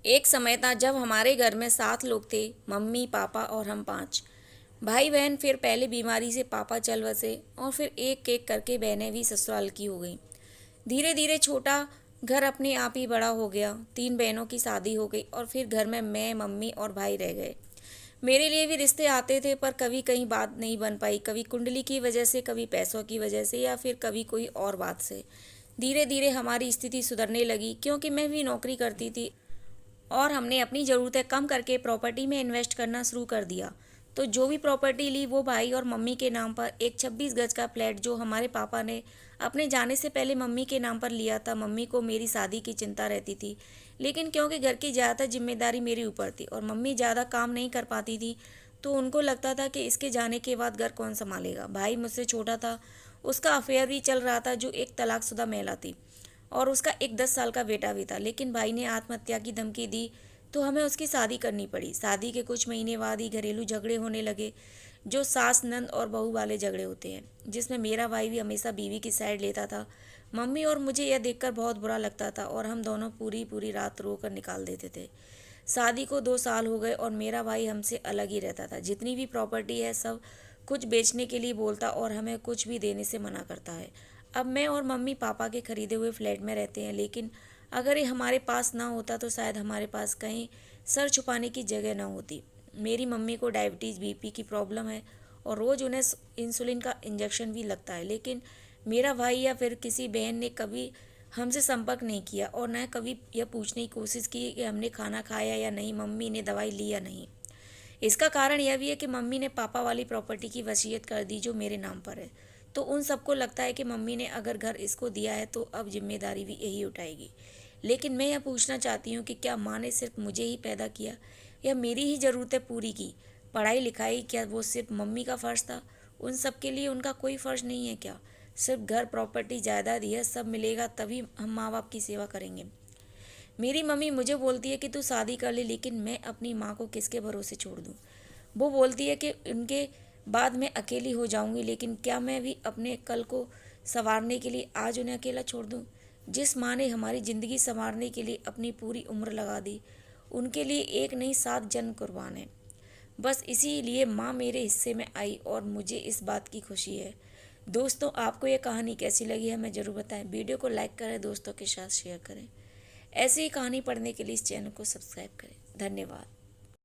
एक समय था जब हमारे घर में 7 लोग थे, मम्मी पापा और हम 5 भाई बहन। फिर पहले बीमारी से पापा चल बसे और फिर एक एक करके बहनें भी ससुराल की हो गईं। धीरे धीरे छोटा घर अपने आप ही बड़ा हो गया। 3 बहनों की शादी हो गई और फिर घर में मैं, मम्मी और भाई रह गए। मेरे लिए भी रिश्ते आते थे पर कभी कहीं बात नहीं बन पाई, कभी कुंडली की वजह से, कभी पैसों की वजह से या फिर कभी कोई और बात से। धीरे धीरे हमारी स्थिति सुधरने लगी क्योंकि मैं भी नौकरी करती थी और हमने अपनी ज़रूरतें कम करके प्रॉपर्टी में इन्वेस्ट करना शुरू कर दिया। तो जो भी प्रॉपर्टी ली वो भाई और मम्मी के नाम पर। एक 26 गज का फ्लैट जो हमारे पापा ने अपने जाने से पहले मम्मी के नाम पर लिया था। मम्मी को मेरी शादी की चिंता रहती थी, लेकिन क्योंकि घर की ज़्यादातर जिम्मेदारी मेरे ऊपर थी और मम्मी ज़्यादा काम नहीं कर पाती थी, तो उनको लगता था कि इसके जाने के बाद घर कौन संभालेगा। भाई मुझसे छोटा था, उसका अफेयर भी चल रहा था जो एक तलाकशुदा महिला थी और उसका एक 10 साल का बेटा भी था। लेकिन भाई ने आत्महत्या की धमकी दी तो हमें उसकी शादी करनी पड़ी। शादी के कुछ महीने बाद ही घरेलू झगड़े होने लगे, जो सास नंद और बहू वाले झगड़े होते हैं, जिसमें मेरा भाई भी हमेशा बीवी की साइड लेता था। मम्मी और मुझे यह देखकर बहुत बुरा लगता था और हम दोनों पूरी पूरी रात रो कर निकाल देते थे। शादी को 2 साल हो गए और मेरा भाई हमसे अलग ही रहता था। जितनी भी प्रॉपर्टी है सब कुछ बेचने के लिए बोलता और हमें कुछ भी देने से मना करता है। अब मैं और मम्मी पापा के खरीदे हुए फ्लैट में रहते हैं, लेकिन अगर ये हमारे पास ना होता तो शायद हमारे पास कहीं सर छुपाने की जगह ना होती। मेरी मम्मी को डायबिटीज़, बीपी की प्रॉब्लम है और रोज़ उन्हें इंसुलिन का इंजेक्शन भी लगता है। लेकिन मेरा भाई या फिर किसी बहन ने कभी हमसे संपर्क नहीं किया और न कभी यह पूछने की कोशिश की कि हमने खाना खाया या नहीं, मम्मी ने दवाई ली या नहीं। इसका कारण यह भी है कि मम्मी ने पापा वाली प्रॉपर्टी की वसीयत कर दी जो मेरे नाम पर है। तो उन सबको लगता है कि मम्मी ने अगर घर इसको दिया है तो अब जिम्मेदारी भी यही उठाएगी। लेकिन मैं यह पूछना चाहती हूँ कि क्या माँ ने सिर्फ मुझे ही पैदा किया या मेरी ही ज़रूरतें पूरी की? पढ़ाई लिखाई क्या वो सिर्फ मम्मी का फ़र्ज़ था? उन सब के लिए उनका कोई फ़र्ज़ नहीं है क्या? सिर्फ घर, प्रॉपर्टी, जायदाद यह सब मिलेगा तभी हम माँ बाप की सेवा करेंगे। मेरी मम्मी मुझे बोलती है कि तू शादी कर ले, लेकिन मैं अपनी माँ को किसके भरोसे छोड़ दूँ? वो बोलती है कि उनके बाद मैं अकेली हो जाऊंगी, लेकिन क्या मैं भी अपने कल को संवारने के लिए आज उन्हें अकेला छोड़ दूँ? जिस माँ ने हमारी ज़िंदगी संवारने के लिए अपनी पूरी उम्र लगा दी, उनके लिए एक नहीं 7 जन्म कुर्बान है। बस इसीलिए माँ मेरे हिस्से में आई और मुझे इस बात की खुशी है। दोस्तों, आपको ये कहानी कैसी लगी है हमें ज़रूर बताएं। वीडियो को लाइक करें, दोस्तों के साथ शेयर करें। ऐसी ही कहानी पढ़ने के लिए इस चैनल को सब्सक्राइब करें। धन्यवाद।